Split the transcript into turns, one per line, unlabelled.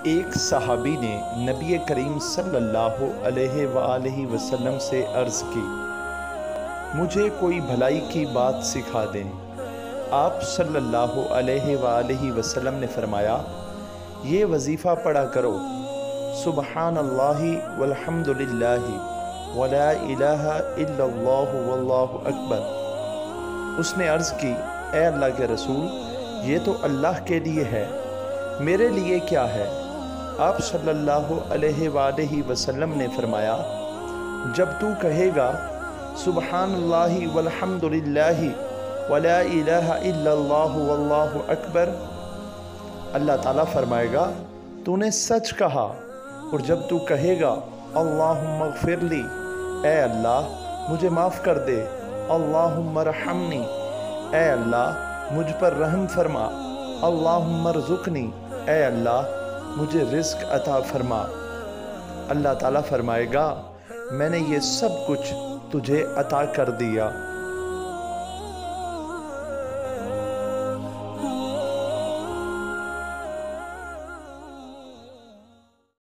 ایک صحابی نے نبی کریم صلی اللہ علیہ وآلہ وسلم سے عرض کی، مجھے کوئی بھلائی کی بات سکھا دیں۔ آپ صلی اللہ علیہ وآلہ وسلم نے فرمایا، یہ وظیفہ پڑھا کرو، سبحان اللہ والحمد للہ ولا الہ الا اللہ واللہ اکبر۔ اس نے عرض کی، اے اللہ کے رسول، یہ تو اللہ کے لیے ہے، میرے لیے کیا ہے؟ آپ صلی اللہ علیہ وآلہ وسلم نے فرمایا، جب تو کہے گا سبحان اللہ والحمد للہ ولا الہ الا اللہ واللہ اکبر، اللہ تعالیٰ فرمائے گا تو نے سچ کہا۔ اور جب تو کہے گا اللہم اغفر لی، اے اللہ مجھے معاف کر دے، اللہم ارحمنی، اے اللہ مجھ پر رحم فرما، اللہم ارزقنی، اے اللہ مجھے رزق عطا فرما، اللہ تعالیٰ فرمائے گا میں نے یہ سب کچھ تجھے عطا کر دیا۔